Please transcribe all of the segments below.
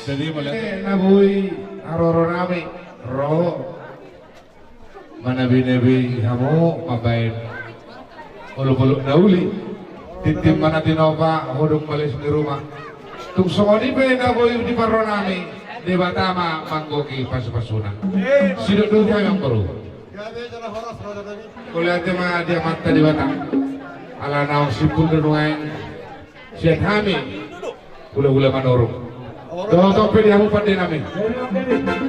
Jadi melihat nabuy aroro nami roh manabi-nabi kamu mabain ulu-ulu nauli titim mana tinova hudung malis di rumah tung songoni pe nabuy di paronami di batama manggoki pas-pasuna sidok dulu yang baru kulihat mah dia mata di batang ala naung sipul denuain siat hami ula-ula manorong Toto pedi hamu pada namin.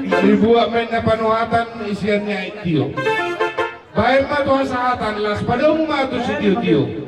Dibuat main na panuhatan isiannya itu. Baik mah Tuhan sahatan las pada umum atu si tiu-tiu.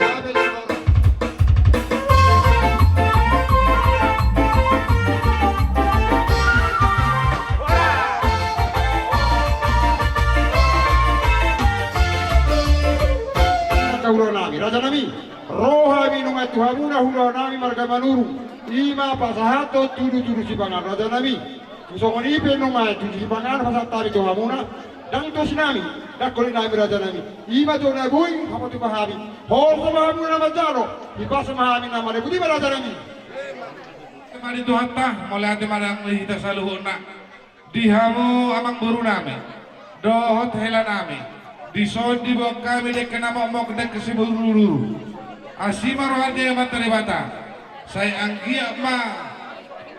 Kaulo nami, raja nami. Roha minum itu hamuna hula nami marga manuru. Ima pasahato tudu sibangan raja nami. Kusongon ipe nunga tudu sibangan pasatari to hamuna. Dang to sinami, dakoli nami raja nami. Ima to naguy hamatu mahami. Hol ko mahamuna majaro. Ibasa mahami nama de budi raja nami. Kemari Tuhan tah mulai ati marang kita saluhuna. Dihamu amang buru nami. Dohot hela nami. Dison di bawah kami dek kena momok dek kesiburu. Asima rohani amat teribata. Saya anggia ma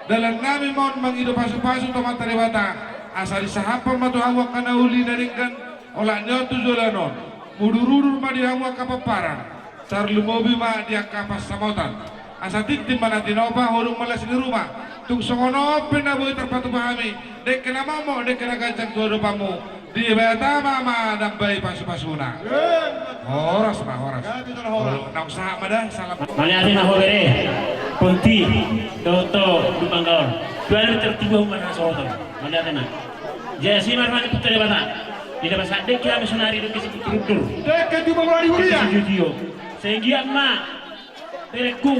dalam nami mau mengidu pasu-pasu tomat teribata. Asal sahapa matu hawa kana uli naringkan olah nyotu jolanon. Mudurur ma di hawa kapaparan. Sarlu mobi ma dia kapas samotan. Asa titim mana tinoba horung malas di rumah. Tung songono penabu terpatu pahami. Dek kena mamo dek kena gancang tuh pamu. Di betama ma dambai pasu-pasuna. Horas mah horas. Nang saha madah salam. Mali ati na hore. Kunti toto dumanggaon. Dua tertiba mana soto. Mali ati na. Jasi marmani putra bata. Tidak bahasa dek kami sunari dek kisi kutur. Dek di bawah di huria. Studio. Sehingga ma tereku.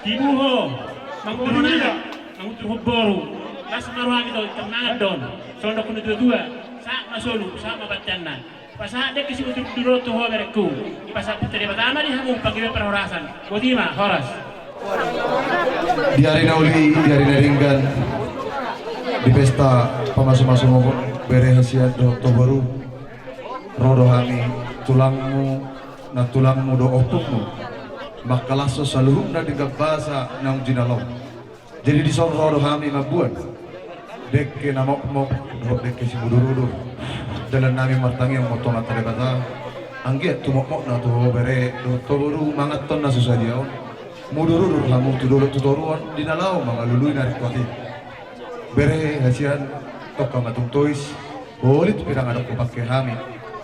Dibuho. Manguruna. Mangutur boru. Las maruang itu tenang don. Sondo kuno dua. Saat masulu sama bacana. Pasal dek kisi kutur duro tu ho bereku. Pasal putra bata di hamu pagi perhorasan. Bodima horas. Di hari nauli, di hari naringgan di pesta pemasu-masu maupun bere hasiat do baru rodo hami tulangmu na tulangmu do opukmu makalah saluhum na digab basa nang jinalom jadi di son rodo hami mabuan dek na mok do dek si budurudu dalam nami martangi yang motong atare bata anggiat tumok na to bere do to baru mangat ton na susadiaon mudurur kamu tudoruan di nalau mga luluy na rikwati bere hasian tok kamatung tois bolit pirang anak pakai hami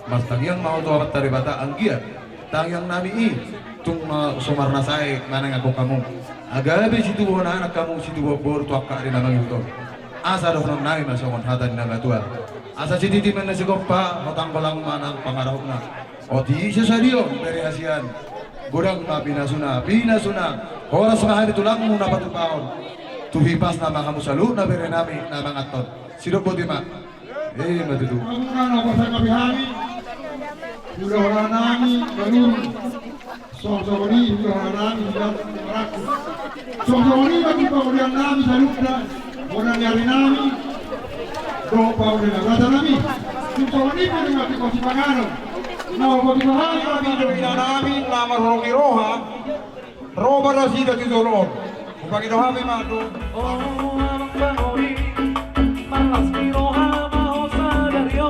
martangiang mau to amat taribata anggiat tangyang nami tung sumarna sae manang ako kamu agabe situ bona anak kamu situ bor to akka ri namang ito asa do nang nami masongon hatan na tua asa sititi man na sigoppa matang balang manang pangarahna o di sasadio bere hasian Gudang na pinasuna oras mahal tulang muna patupaon tuhipas na mga musalu na bere nami na mga ton sino po di ma matutu Kamunan ako sa kabihami. Hula nami balun. Sosoni hula nami dan meraku. Sosoni bagi paulian nami salukna. Muna nyari nami. Do paulian rata nami. Sosoni pun mati kosi pangano. Nah, bagi bahaya kami dari nami nama Rogi Roha. Roba rasi dari Zolon. Bagi doa kami madu. Oh, Bangori, malas Roha mau sadario.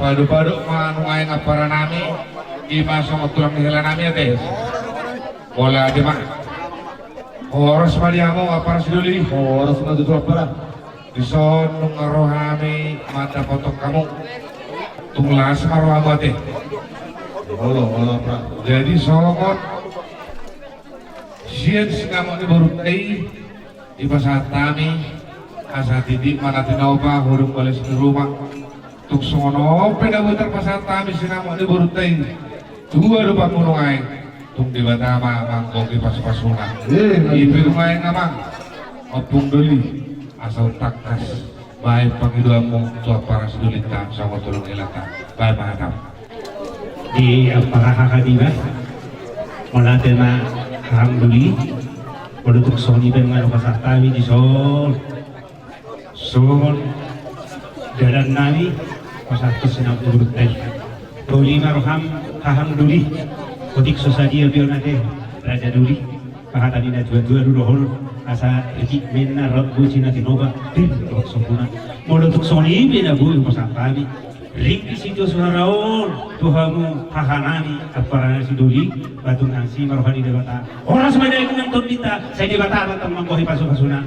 padu-padu manungay nga para nami imasong tulang nila nami ate wala di ma oras maria mo para siduli Oras na dito para. dison nung arohami mata potong kamu tunglas arohamo ate Wala para. jadi sokot siyan singamang iburutay ibasahat kami asa tidik mana tinawa hurung balis di rumah tuksono pedabutar pasahat kami sinamang iburutay dua lupa kunungay tung di batama mangkong di pas-pasuna ipirungay ngamang opung duli asal takas baik pangiduan mo tua para sedulita sama tulong ilata baik mahadam Di para kakadiba, malate na kahamduli, walutuk soni ba nga kasaktawi di sol. Sol, jalan nami, pasakto sinang urutay. Tuli maruham kahamduli, kutik sosadia biar nate, raja duli, pakatani na dua-dua lulohol, asa etik men na rabu cina tinoba, din, rot sempurna. Walutuk soni binabu pasaktawi. Ring di situ suaraon Tuhamu hahanani apara siduli batung angsi marohani debata orang semuanya yang nonton kita saya debata batang mangkohi pasu-pasuna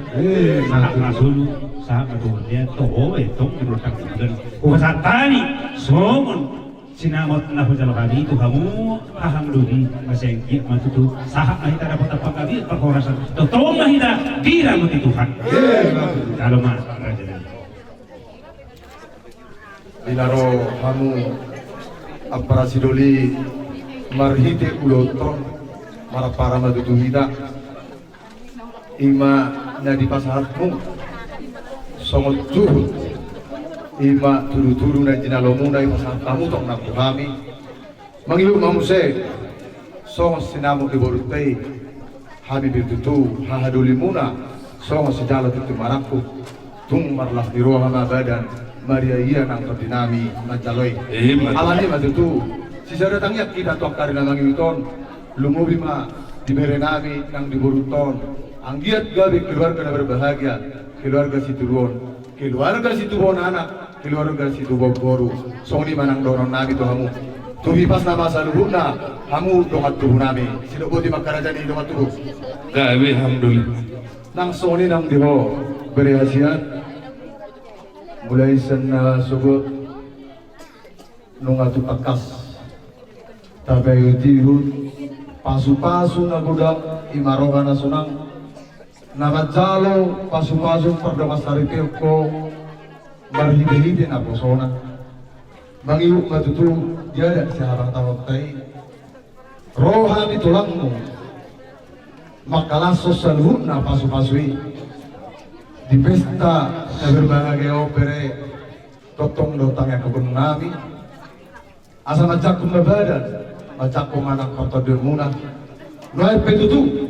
sahat masulu sahat betul dia toh tong menurut dan kuasatani somon sinamot na hujal kami Tuhamu hahamduli masengki matutu sahat mahita dapat apa kami perkorasan toh mahita dirang Tuhan kalau mah raja Ilaro hamu apara sidoli marhite uloton marapara maduduhida ima na di pasahatmu songot juhud ima turu-turu na jinalomu na ipasahat kamu tong naku kami mangilu mamuse songot sinamu iborutay habi birtutu hahaduli muna songot sejala tutu maraku tung marlah di roha badan Maria iya nang terdinami macaloy. Alani matutu. Sisa datangnya kita tok karina mangiton. Lumubi ma dibere nami nang diburuton. Anggiat gabi keluarga na berbahagia. Keluarga si turun. Keluarga si turun anak. Keluarga si tubog boru. Soni manang dorong nami to hamu. Tuhi pas nama saluhuna. Hamu dokat tubuh nami. Sido boti makarajan ini dokat tubuh. gabi alhamdulillah Nang soni nang diho berehasiat. Mulai sana subuh nung atu pakas tabay tirut pasu-pasu na gudak imaroga na sunang nakajalo pasu-pasu perdamas saripil ko marhide-hide na posona mangiuk matutu dia si harang tawag tay rohani tulang mo makalasos sa luhut na pasu-pasui di pesta na berbahagia opere totong dotang yang kebun nami asa macak kumbabadan macak kumanak kota dermuna noai petutu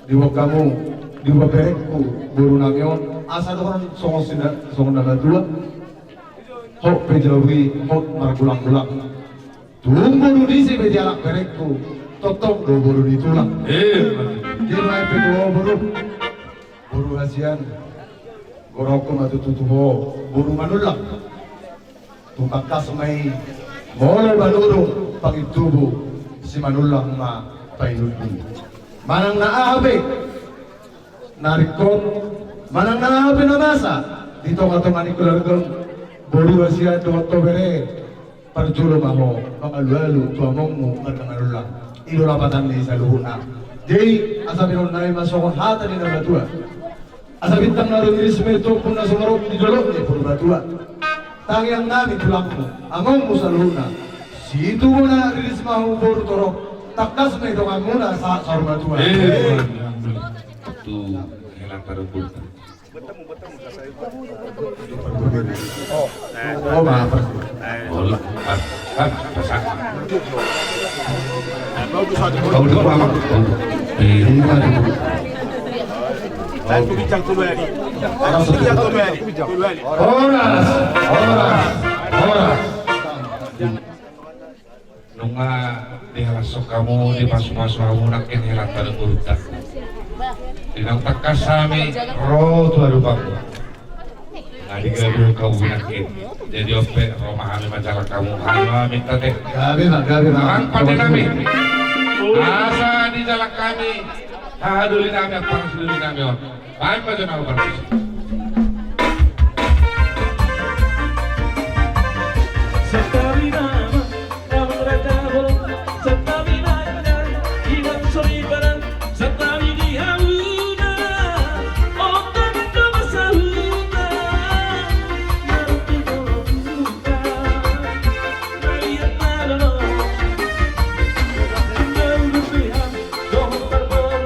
diwa kamu diwa berekku buru namion asa doang songo sinda songo nagadua hok pejawi hok margulang-gulang tunggu di si bejalak berekku totong do buru ditulang di noai petuo buru hasian Goroko matututuho buru manulak tukakas may molo manurong pangitubo si manulak ma painudi manang naahabik narikot manang naahabik na masa dito ka tumani kulargang buru asya doto bere parjulo maho pangalualu tuamong mo markangalulak ilulapatan ni sa luhuna jadi asabinon na masokon hata ni nabatua asa bintang narumiris meto pun na sumarok di dolok ni purbatua tangyang nami tulakmu among mo sa luna situ mo na rilis mahu boru torok takdas na ito muna sa sarbatua tu helang tarubul oh maaf bola pasak kau dua mama Horas. Nunga dihalasok kamu di pasu-pasu kamu nakin helang tarubutan. Dinang takas sami ro tuaru bangku. Adi gaduh kau binakit. Jadi ope Roma kami majalah kamu. Ayo minta teh. Gabi mah, Orang pada nami. Asa di jalan kami. Haduli nami apa dulu nami on. Baik pada nama berarti. Setabi nama, nama raja bolong. Setabi nama, hilang sori barang. Setabi di hauna, otak itu masahuta. Nanti buka, melihat nalo. Tinggal rupiah, doh terbolong.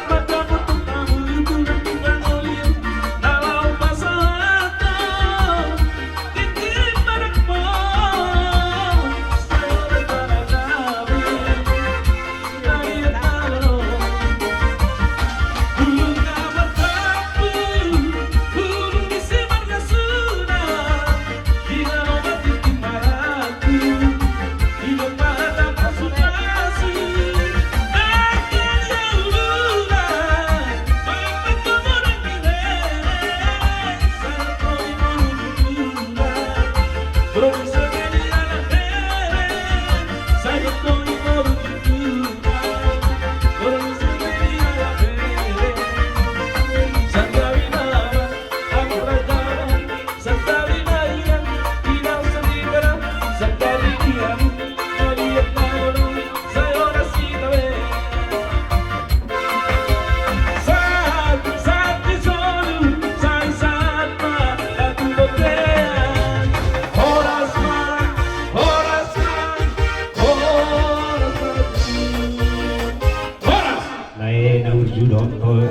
Mata putus kamu itu dan mulia. Kalau pasata, titip padaku.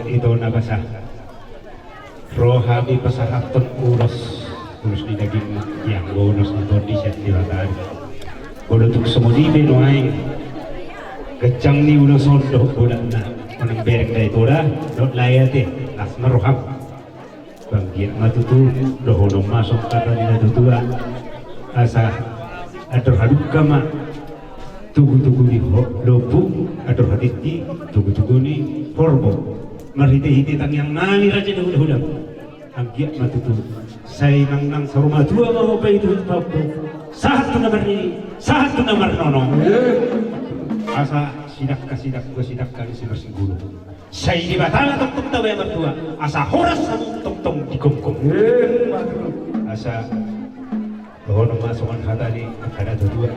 Ito nabasa rohami pasahaton uros di daging yang bonus ito di set dilatan bodotuk semodibe no ay gecang ni ulo sondo bodak na onang berek day toda dot layate las meroham bangkit matutu dohono masuk kata di tutua asa atur haduk kama tugu-tugu ni lobu atur haditi tugu-tugu ni porbo marhiti-hiti tang yang nani raja dahulu-dahulu anggiak matutu say nang saruma tua mau pa itu papu sahat tu nomor ini sahat tu nomor nono asa sidak kali si guru say di batang tok tawe mertua asa horas samu tok dikomkom asa dohono masukan hata ni kada dua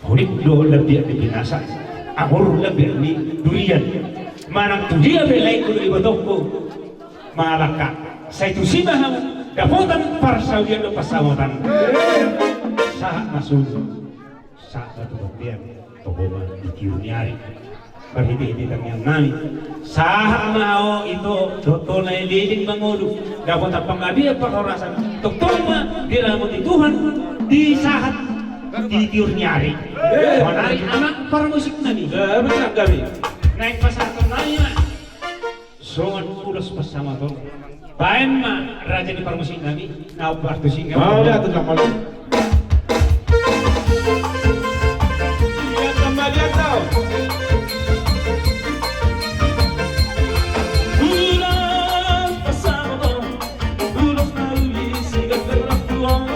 hunik do lebih binasa agur lebih ni durian manang tu dia belai kudu ibadokku malaka saya tu si maham dapotan parsawian do pasawotan saat masuk saat tu bagian tohoma dikiuniari berhidi-hidi kang yang nami saat mau itu dotolai liding mangudu dapotan pangabi apa kaurasan toktoma diramu di Tuhan di saat dikiuniari menarik anak para musik nami benar kami naik pasar nanya songan pulos bersama tuh baen mah raja di parmusin nami nauk waktu singa Mau lihat tentang malu. Lihat kembali atau pulos bersama tuh pulos nari singa terlakuan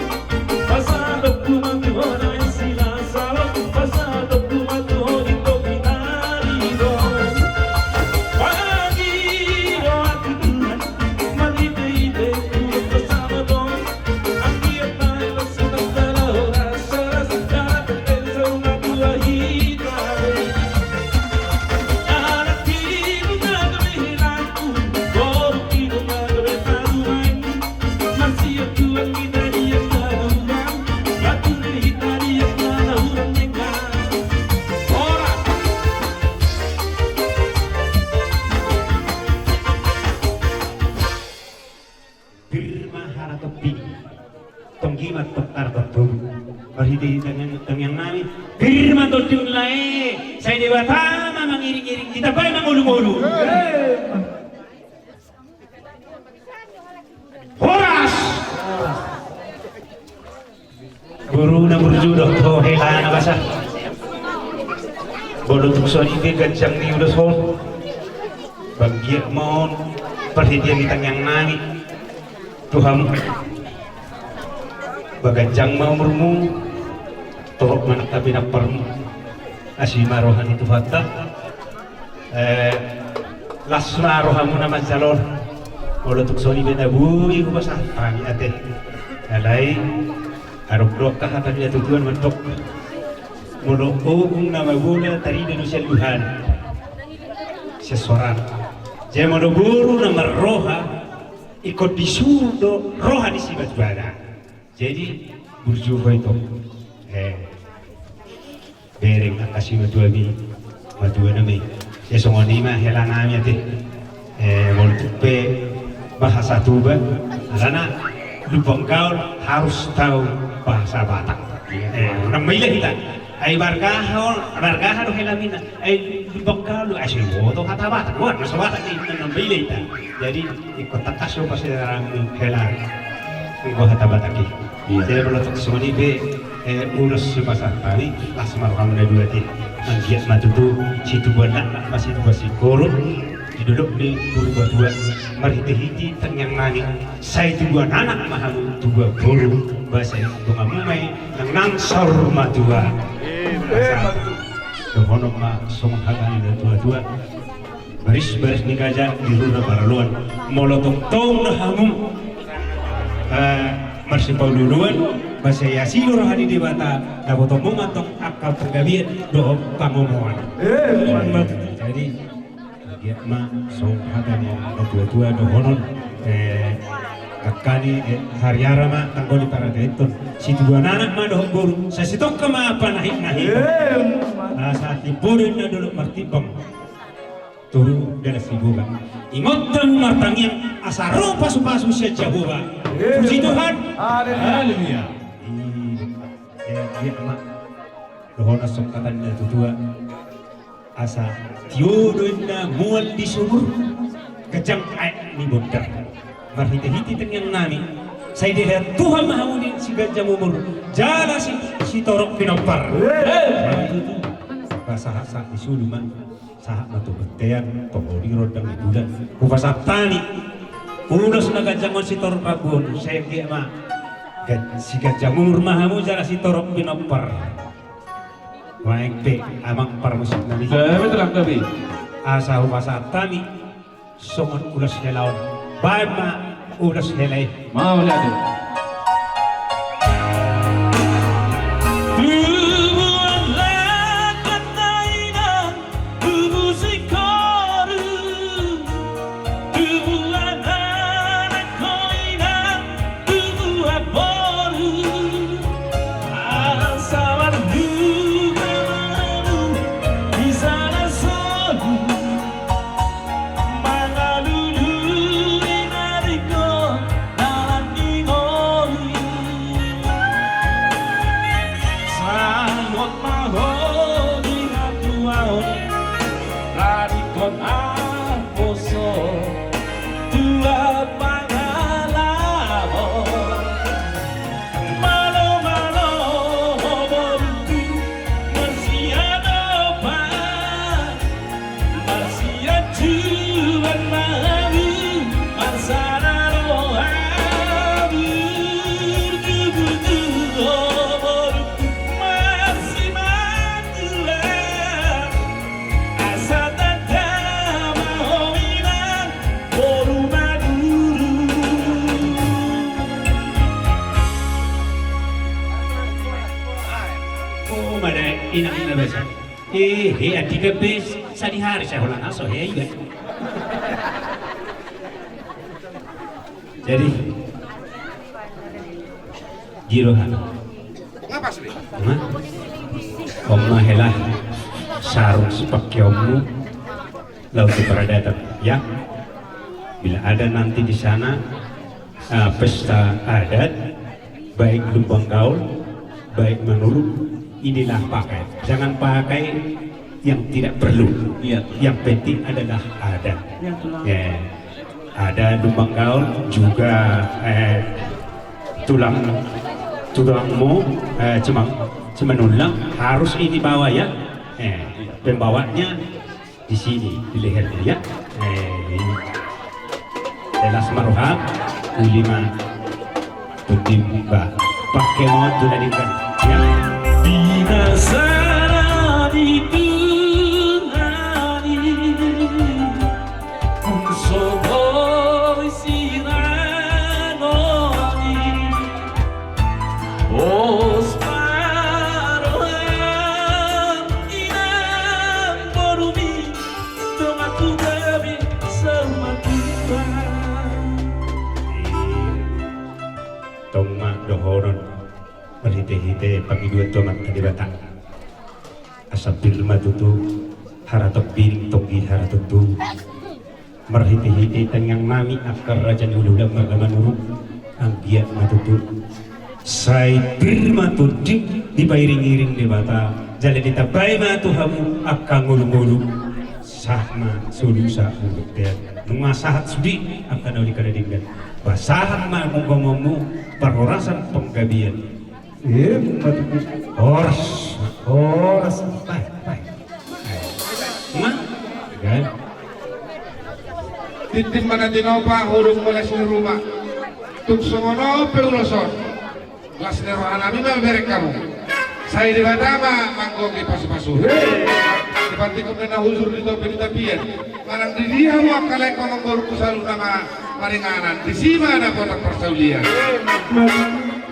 pasar dokumen tuh naik sila salah pasar dokumen tuh itu binari doh tonggimat tekar betul berhidi dengan nami firman todung lae saya dewata mengiring-iring kita bae mangulu-ngulu horas guru na berjudoh to helana basa bodoh tukson ini gancang ni udah sol bagian mon perhatian di tengah nami Tuhan bagajang maumurmu torok manak tapi naparmu asima rohani tu fatah lasma rohamu nama calon kalau tuk soni beda bui ku pasah kami ate alai arok dok kah tadi tujuan mentok mulu ung nama guna tadi Indonesia Tuhan seseorang jadi mulu guru nama roha ikut disuruh rohani si bajbara jadi berjumpa itu bereng kasih madua nami sesongoni mah helanami ate pe bahasa tuba karena lubang gaul harus tahu bahasa Batak namanya kita ay bargahan helamina ay lubang gaul asli woto kata Batak buat masa Batak ini namanya kita jadi ikut takasyo pasti orang helang ikut kata Batak ini jadi kalau semua ini urus bahasa kami asma alhamdulillah dua ti manggiat matutu situ buana masih masih korup duduk di guru dua marhiti-hiti tengyang nani saya dua anak mahamu dua guru bahasa bunga mumai nang sorma dua dohono ma somhagan dua baris nikaja di runa baraluan molotok tong nahamu marsipau duluan bahasa yasilu rohani di bata dapat mengatok akal pergabian doa pangomongan jadi dia mah sohatan yang dua dohonon kakani hariara mah tanggoli para deton si dua anak mah doh guru saya sitok ke mah apa nahi saat dipurin na dulu martibang turu dari si buka ingot dan martang yang asaro pasu-pasu sejauh puji Tuhan haleluya dia mah dohona sokatan na tutua asa tiudoin na mual di sumur kejang air ni bodar marhiti-hiti tengyang nani saya dilihat Tuhan mahamudin si gajah umur jala si torok pinopar sahat di suluman sahat matu betean pembodi rodang di bulan kupasap tani ulos na gajah si torok rabun saya dia mah si gajah umur mahamu jala si torok pinopar waeng pe amang par musik nami betul kami asa upasa tani songon ulas helaon baima ulas helai mau lihat ina besa adik bes sadi hari saya ulang aso juga jadi jirohan ngapa sih Oma helah sarung sepakyamu laut berada ya bila ada nanti di sana pesta adat baik lubang gaul baik menurut inilah pakai jangan pakai yang tidak perlu yang penting adalah adat ya ada lubang gaul juga tulangmu cemenulang harus ini bawa ya pembawanya di sini di lehernya ya jelas maruham kulima Tutimba pakai mau tuh tadi kan ya Binasara ditunani kung soboy sinanoni os parohan inang borumi tomatu gabi semakuan Toma dohoron Merhite-hite pangidua tomat kadibata Asapil matutu Haratok piring togi haratutu Merhite-hite tangang nami Akar raja nululam magamanuru Ambiat matutu Sai birmatudik Dipairing-iring dibata Jale ditabai matuhamu Akka ngulu-ngulu Sahma sulusa untuk teat Numasahat sudi Akka nauli kadadinggan Basahan ma munggomomu Parorasan penggabian Horas, baik. Mah, kan? Titim mana dinopa hurung mulai sini rumah. Tuk songono peuloson. Las nerohan ami mah berek kamu. Saya di badama mangkong di pasu-pasu. Seperti kena huzur di topi di tapian. Marang di dia mau kalek ngomong baru kusalu nama maringanan. Di sini ada kotak persaulian.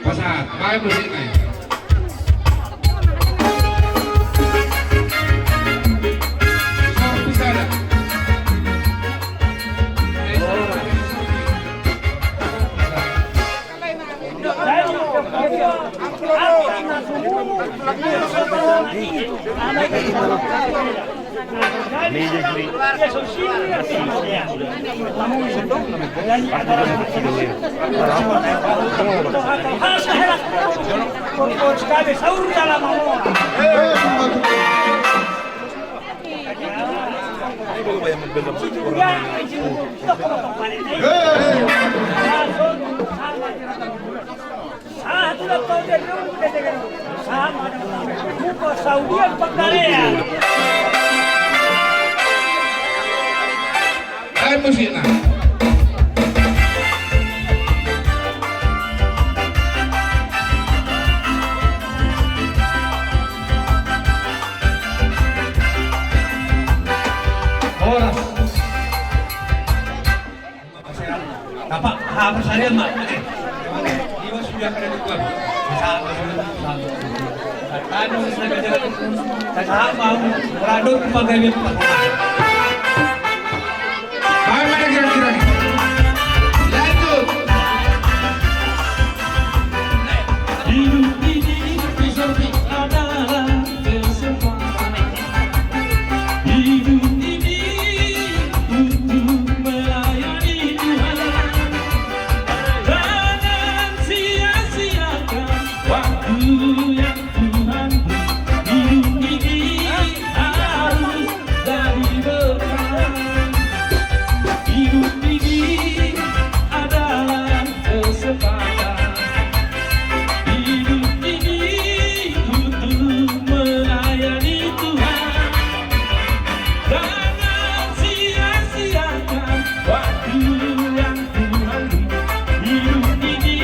Pasat, baik musik naik. Bisa ada. Hai musik nah. Horas. Dapat habis harian mak. Iwas sudah kena dikuat. Anu saya jalan. Saya mau radon pagawai. Bagaimana kira-kira? Lanjut. hidup ini adalah kesempatan hidup ini untuk melayani Tuhan jangan sia-siakan waktu yang Tuhan beri hidup ini harus jadi berkah hidup ini adalah kesempatan hidup ini untuk melayani Tuhan jangan sia-siakan waktu yang Tuhan beri hidup ini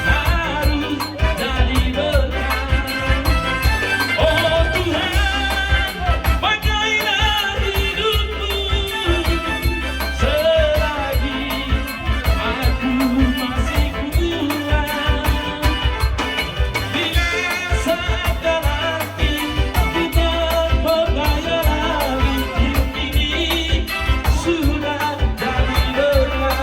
harus jadi berkah oh Tuhan pakailah hidupku selagi aku masih kuat bila sabda lagi tidak berdaya lagi hidup ini sudah jadi berkah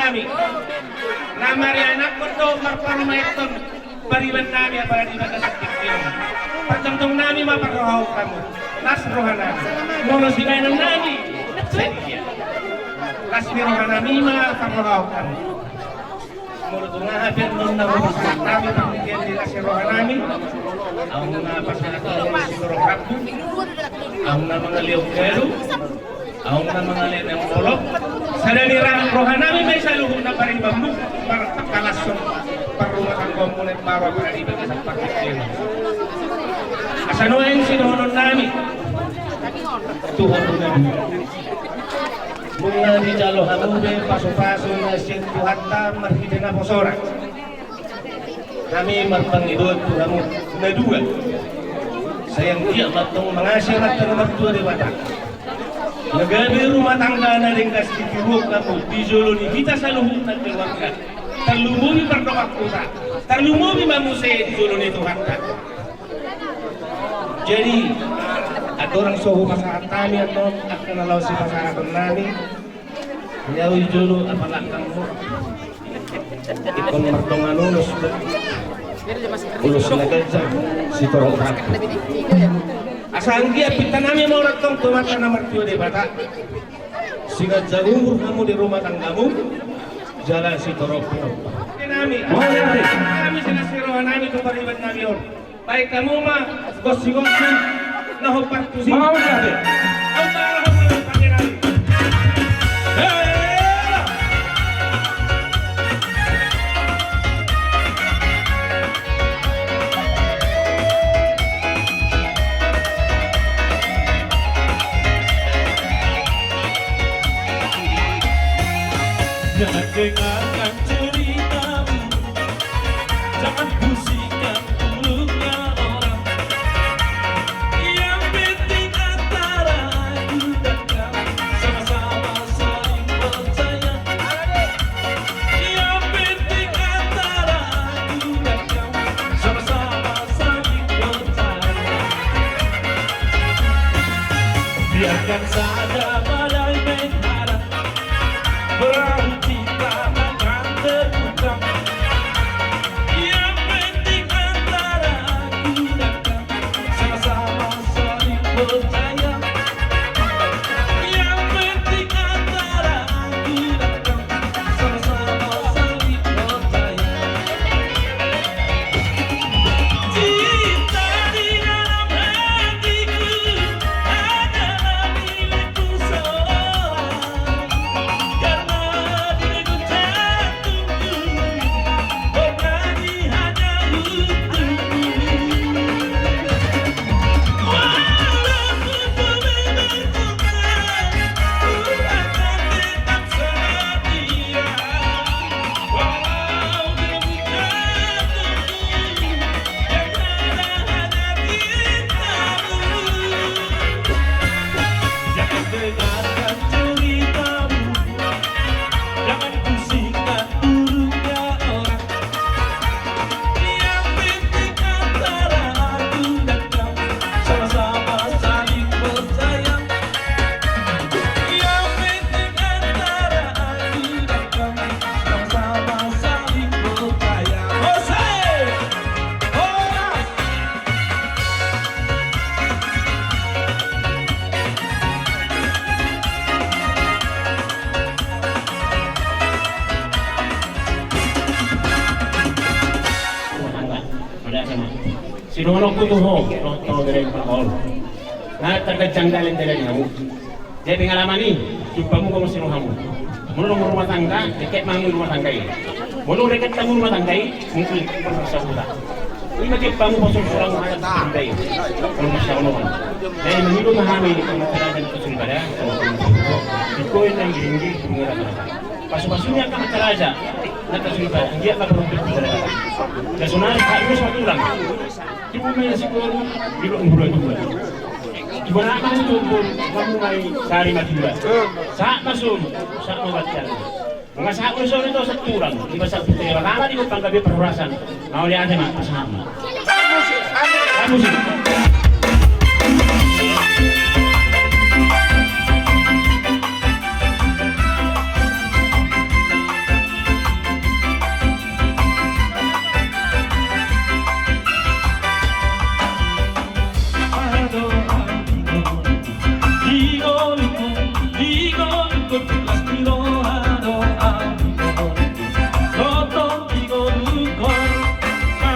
nami. Namari anak ko to marparumayton bariban nami para di magkasakit. Pagtangtong nami maparhaw kamo. Las rohana. Mono sibay ng nami. Sedia. Las rohana nami maparhaw kamo. Mono tunga haber non na nami pamigyan nila si rohana nami. Ang mga pasalato si rohana. Ang mga liogero. Ang mga lenang bolok. Sa dalirang rohana nami may saluhong na parimbamu para kalasong rumah tangga mulai baru para dibagi sampai kecil. Asanoen sinonon nami. Tuhan Tuhan. Bunga di jalo hamube paso-paso na sin Tuhan ta marhidena posora. Kami marpangidot Tuhan na dua. Sayang dia matong mengasih mata nomor 2 di Batak. Nagabi rumah tangga na ring kasih tiwok kamu di jolo ni kita saluhong na tiwangkan. Terlumuri berdoa kita, terlumuri manusia di jolo ni Tuhan. Jadi ada orang suhu masyarakat kami atau akan lalu si masyarakat kami jauh di jolo apalah kamu ikon mertongan ulus nagajak si torong asal dia pita nami mau ratong tumata nomor 2 di Batak sehingga jauh kamu di rumah tanggamu jalan si torong nami sila si rohan nami keparibat nami on baik kamu mah gosi-gosi nahopat tusi mau nabi ang parang pakai nami Jangan dengarkan ceritamu, jangan pusikan mulutnya orang. Yang penting antara aku dan kamu sama-sama saling percaya. Yang penting antara aku dan kamu sama-sama saling percaya. Biarkan saja badai menghadap, perahu cinta akan terguncang. Yang penting antara aku dan kamu sama-sama saling percaya. Yang penting antara aku dan kamu sama-sama saling percaya. Cinta di dalam hatiku adalah milikku seorang. Karena diriku jantungku bernyanyi hanya untukmu. Walaupun bumi berputar, ku akan tetap setia. Walau dirimu jantungku yang ada hanya cintamu. Jangan dengarkan ceritamu, jangan pusikan buruknya orang. Yang penting antara aku dan kamu sama-sama saling percaya. Yang penting antara aku dan kamu sama-sama saling percaya. Jose! Horas! Sinulong ko tuho, no dari pakol. Na terkejang dalin dari kamu. Jadi pengalaman ni, jumpa mu kamu sinuhamu. Mulung rumah tangga, dekat mangu rumah tangga ini. Mulung dekat tamu rumah tangga ini, mungkin perasa sudah. Ini macam kamu pasang surang ada tangga ini. Kalau masya Allah. Jadi mengilu mahami di kementerian dan kesul pada. Dikoin dan ginggi murah. Pasu-pasunya akan teraja. Nak kesul pada, dia akan berumput pada. Kesunah harus satu orang. Ibu may siguro bilong bulan juga. Ibu nak kamu tumpul, kamu may sari matiwa. Saat masuk, saat membaca. Mga saat masuk itu satu orang. Iba sa putih, karena di panggabi perurasan. Mau lihat mak pasama. Kamu sih.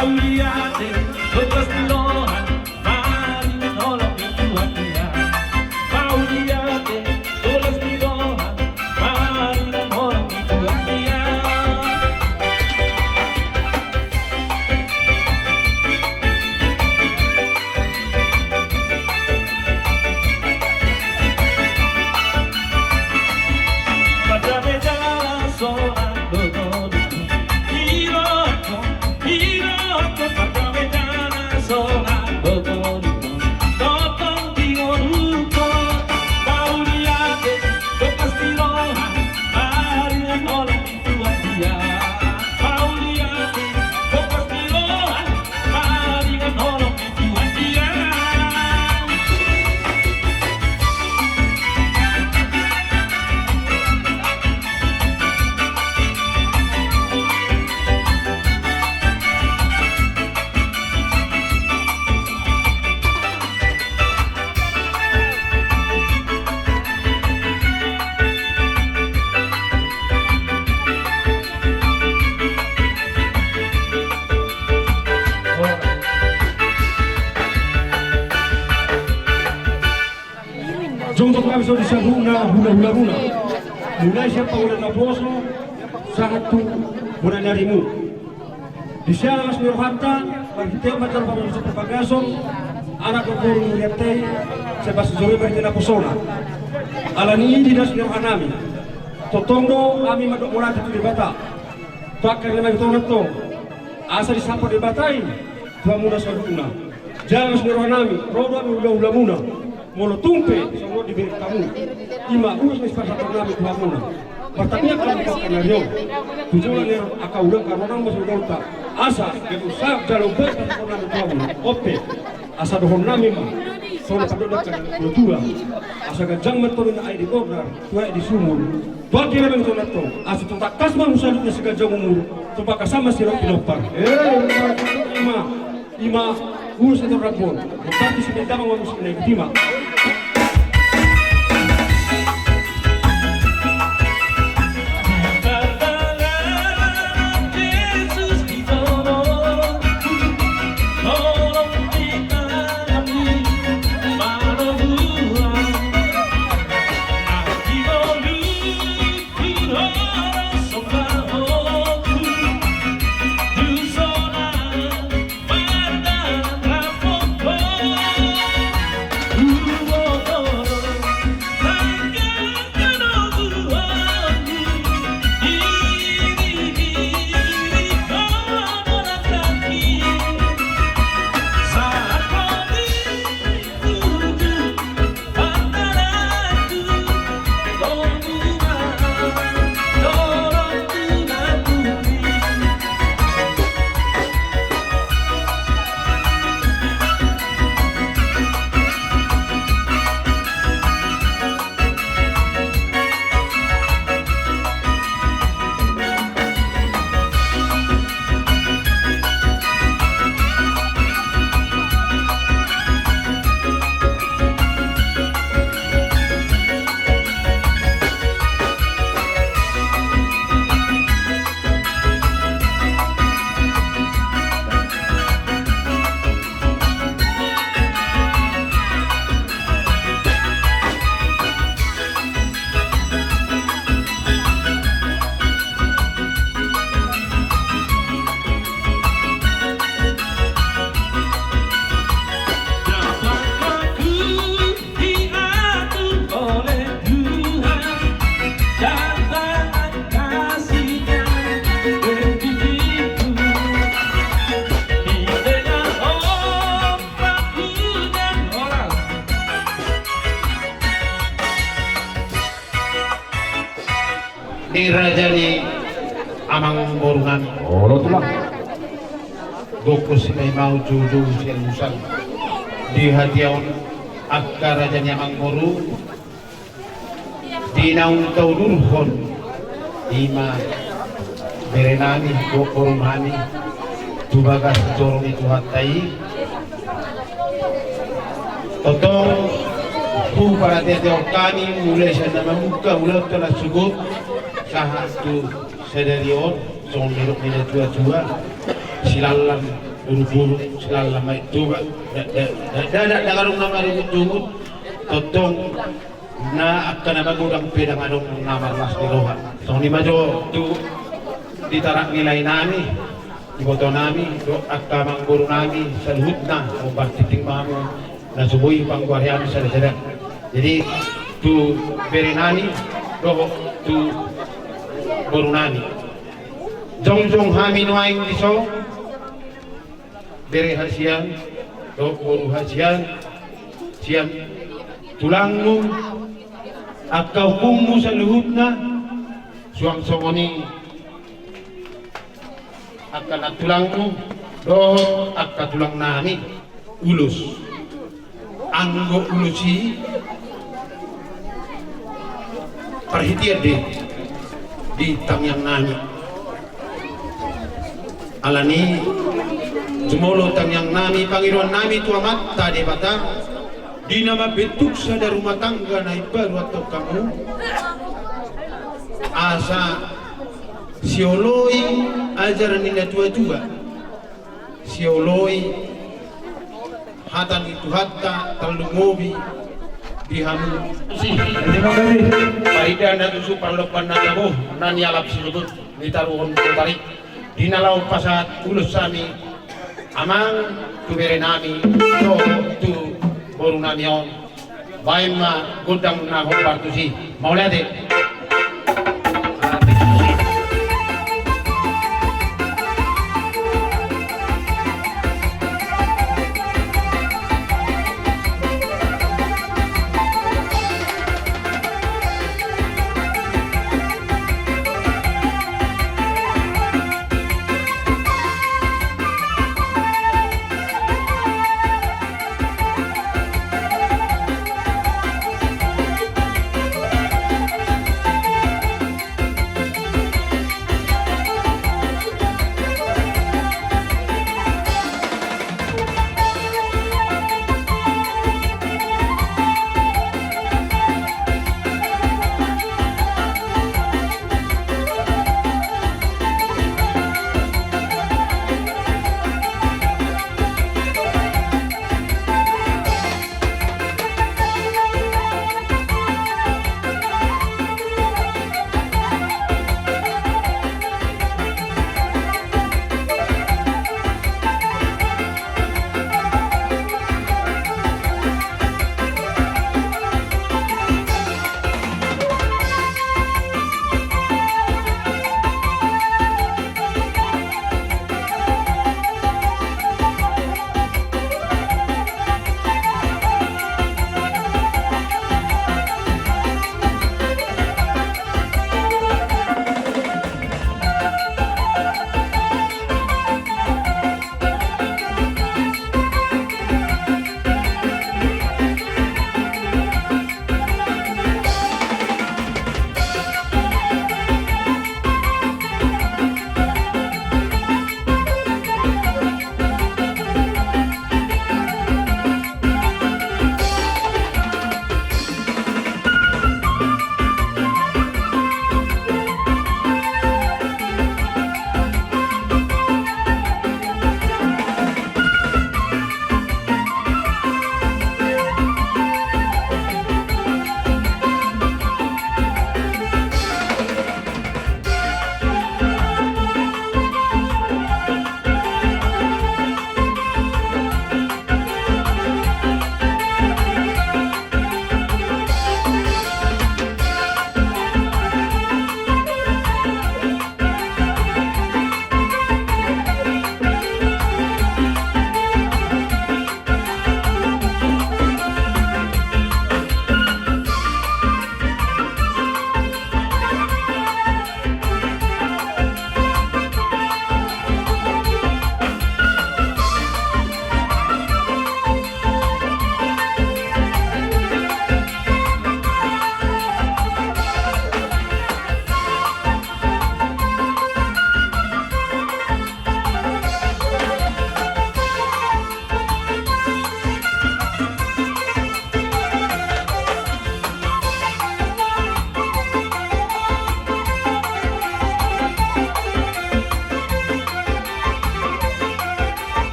Pauliate, todas tirohan, mari menolong Tuhan dia. Pauliate, todas tirohan, mari menolong Tuhan dia. Pada meja seorang berkodok, hiroko, pada meja seorang berkodok, totong diworuko, Pauliate, bekas tirohan, mari menolong Tuhan dia. Pauliate, bekas tirohan, mari menolong Tuhan dia. Jungto kami sudah siya hula. Mulai siya paulan na poso sa hatu muna narimu. Di siya mas nirhanta, maghitiw matal pa sa pagpagason, anak ko puro niliyatay sa basuzuri ba na pusona. Alani di nas nirhanami. Totondo kami madumulat ito di bata. Pakar na ito na to. Asa di sampo di batay, tuwa muna sa luna. Diyan mas nirhanami, rodo kami hula muna. Molo tumpe songo di beri kamu ima urus ni sepasat nami tuha muna pertanyaan kalau kau kena rio tujuan ni akaulang karena masuk dorta asa keusah jalur berkat kau nami tuha muna ope asa dohon nami mah soalnya pada dekat dua asa gajang mentorin air di kodar tuha di sumur tuha kira mentorin itu asa tuntak kasma musalutnya segajang umur tuha kasama sirap pinopar ima urus itu rapor berarti sebentar mau urus ini ketima. Di raja ni amang borungan. Oh, tulang. Doko sinay mau jodoh siang musang. Di hatiaon akka raja ni amang boru. Di naung tau durhon. Ima berenani borumhani. Tubagas jorong itu hatai. Totong ku para teteo kani mulai siya na mamuka ulat ka na sugot. Sahatu sedarion, son dirok nila tua-tua, si silalam buru-buru silalam itu da karung nama ribut totong na akan apa gudang pedang adong namar mas di roha so ni majo tu ditarak nilai nami di foto nami do akka mangguru nami saluhut na o baktiting mamu na subuhi pangguarian sa sada jadi tu berenani do tu borunani jong hami nuaing diso bere hasian do boru hasian siam tulangmu akau kummu sa luhutna suang songoni akan tulangmu do akka tulang nami ulus anggo ulusi perhatian deh di tangyang nami alani jumolo tangyang nami pangiruan nami tuamat tadi bata di nama bentuk sada rumah tangga na baru atau kamu asa sioloi ajaran ninda tua-tua sioloi hatan itu hatta talungobi dihamu Terima kasih. Paida na tusu parlopan na nabo nani alap sinubut ditaruhon tarik dinalau pasat ulus sami amang tu bere nami to tu boru nami on baim ma gudang na hon si mau lihat deh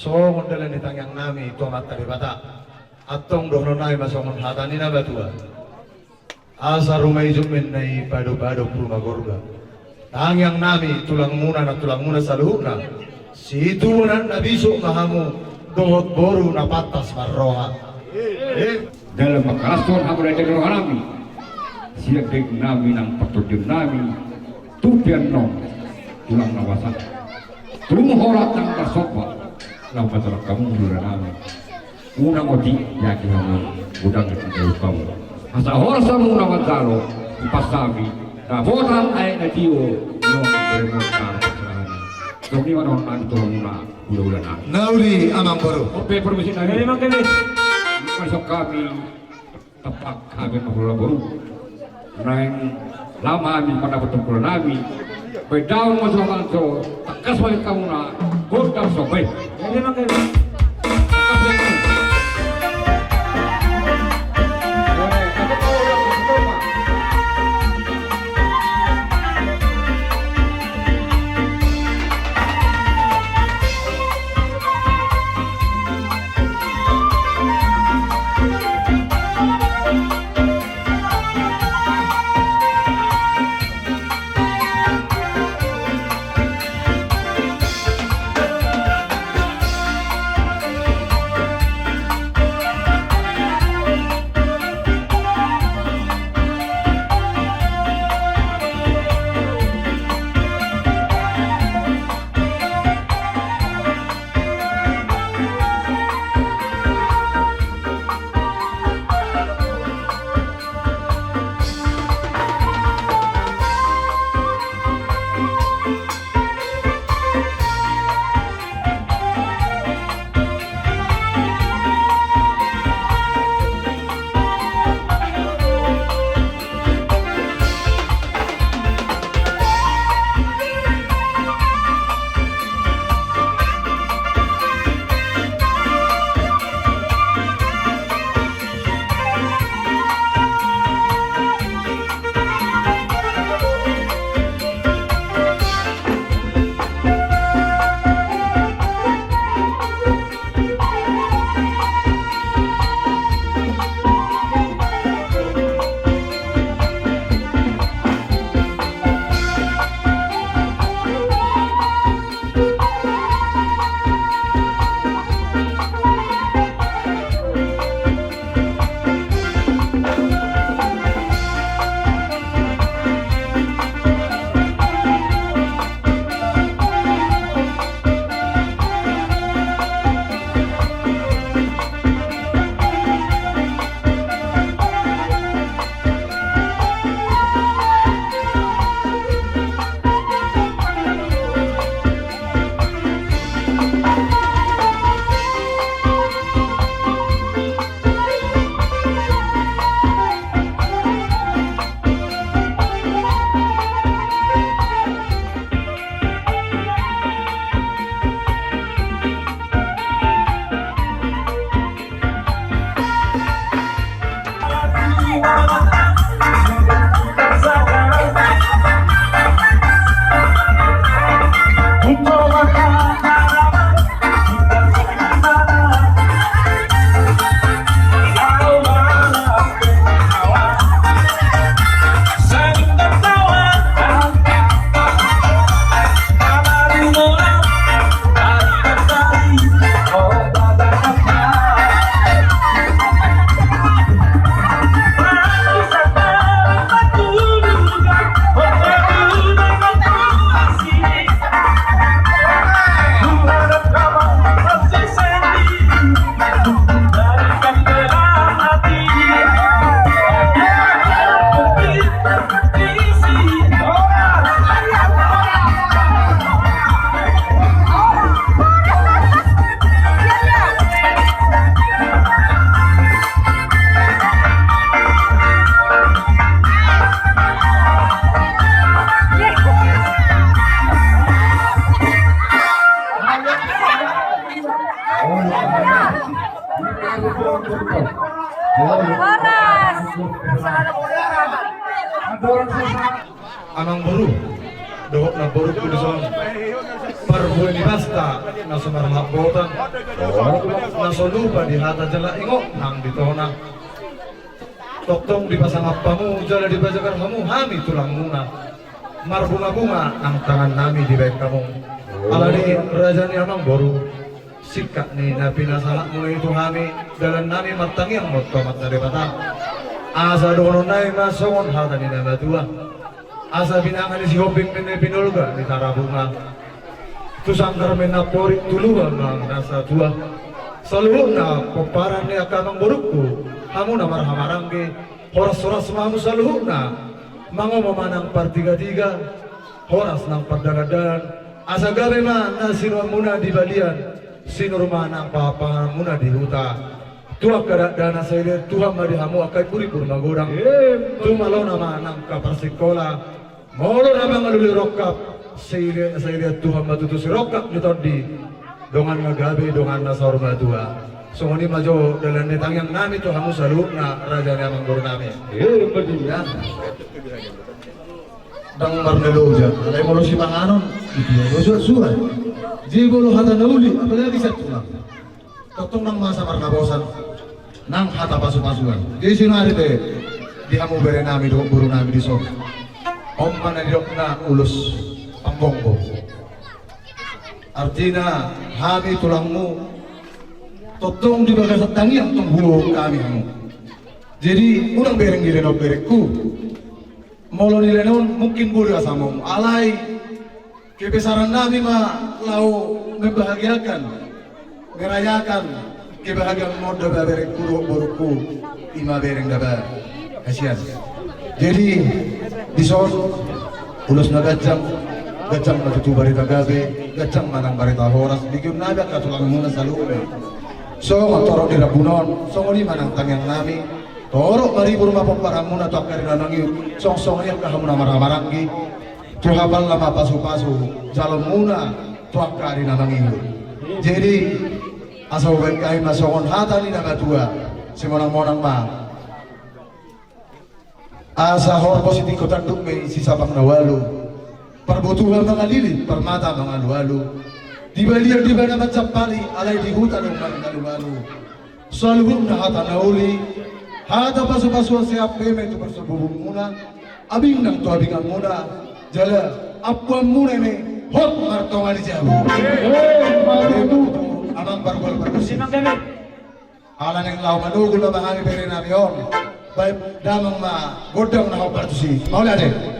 So ngundalan itang yang nami tuamat tadi bata. Atong dohno nai masongon hatani na batua. Asa rumay jumin nai pado-pado rumah gorga. Tang yang nami tulang muna sa luhuna. Si tulunan na biso mahamu dohot boru na patas marroha. Dalam makasor ang mulai dari alami siap dek nami ng patutun nami tupian nong tulang nawasan tumuhorat ng kasopa ng masalah kamu mula nami unang oti yakin kamu udang itu jauh kamu asa horsa muna magkalo ipasami na botan ay natiyo nong beremotkan kesalahan so ni manon ang tulang muna udah na Nauli amang baru. oke permisi na memang kene masuk kami tepat kami mengelola baru naik lama kami pada betul nami bedaun masuk manso tekas balik kamu na kodam sobai ini makan Anang baru, dohok na baru kudusan. Parbuay ni basta na sumarmabotan. Naso lupa di hata jala ingo nang ditona. Toktong di pasangap pamu jala di bajakan kamu hami tulang muna. Marbunga-bunga ang tangan nami di baik kamu. Alani raja ni amang boru. Sikak ni na pinasalak mo itu hami dalan nami matangi ang motomat na debata. Asa doon na masongon hata ni na matua. Asa binangan ni si Hoping pinulga ni tarabunga. Tusangkar menapori tuluan ng nasa tua. Saluhon na paparan ni akamang borukku. Hamu na marhamarangge. Horas-horas mamu saluhon na. Mga mamanang partiga-tiga. Horas ng pardagadan. Asa gabi man na sinuan muna di balian. Sinurman ang papangan muna di huta. Tuwa kadadana sa ili. Tuwa madihamu akay puri-puri magurang. Tumalaw naman ang kaparsikola. Molo na mga lulirokap. Sa ili at Tuhan matutusirokap nito di dongan magabi, dongan na sa orma tua. So ngoni majo dalan netang yang nami to hamu salu na raja ni amang guru nami. Betul ya. Dang marnelo ja. Alay mo si panganon. Itu surat. Jibolo hata nauli apalagi sa tulang. Totong nang masa marnabosan nang hata pasu-pasuan. Di sinari te di hamu bere nami do guru nami di so. Om manadok na ulus Pambonggo. Artinya hami tulangmu totong di bagas tangi ang tunggu kami kamu. Jadi unang bereng dilenok berekku. Molo dilenon mungkin boleh asamom. Alai kebesaran nami mah lau membahagiakan, merayakan kebahagiaan moda berekku borokku ima bereng daba. Kasihan. Jadi di son ulus nagajam gacang matutu barita gabe, gacang manang barita horas, bikin naga katulang muna sa loob. So, matoro di Rabunon, so ngoni manang tangyang nami, toro maribur mapagparang muna to akari na nangyo, song-song niya kahamu na maramarangi, tuhapal na mapasu-pasu, jalong muna to akari na nangyo. Jadi, asaw baik kayo masongon hata ni na matua, si monang-monang ma. Asa horpo si tingko tanduk may si sabang nawalu. Perbutuhan mga lilit, permata mga luwalu. Di balian di mana macam pali, alay di hutan ng mga luwalu. Saluhun na hata nauli, hata pasu-pasuan siap peme itu bersebubung muna, abing nang to abingan muna, jala apuan muna ini, hot martongan di jabu. Itu amang barwal berkusi. Alan yang lau manugul na mahami pere nabiyon, baik damang ma godang na berkusi. Mau lihat deh.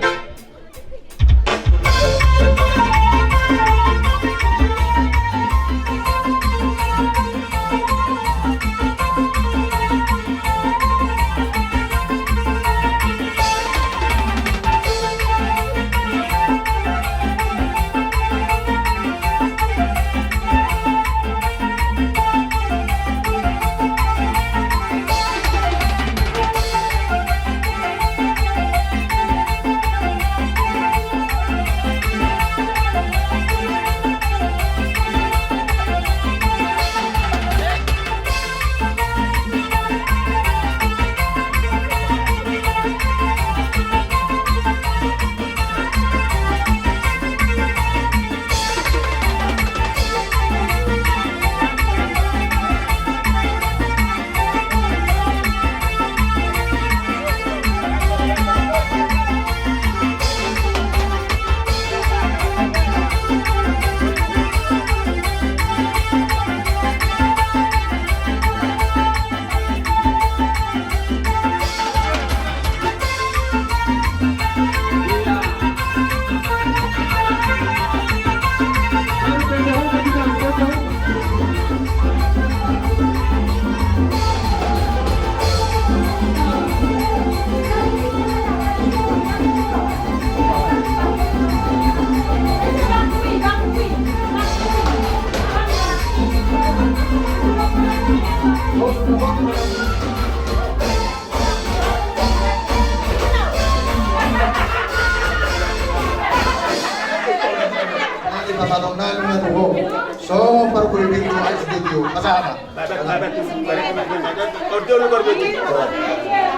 So, perkuliling itu aja studio. Masa apa?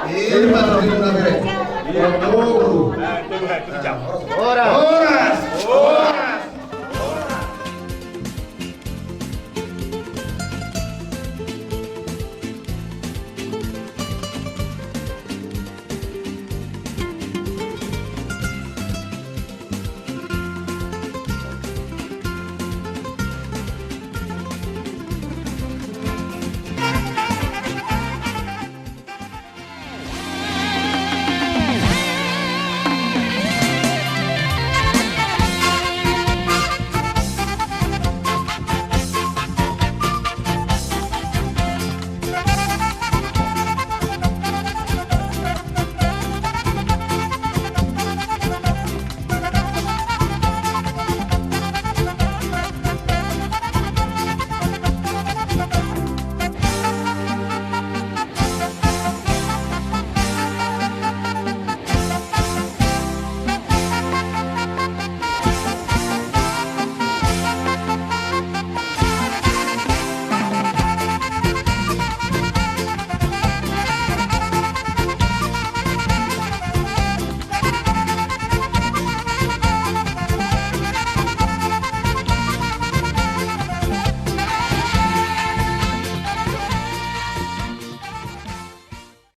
Ini baru itu namanya.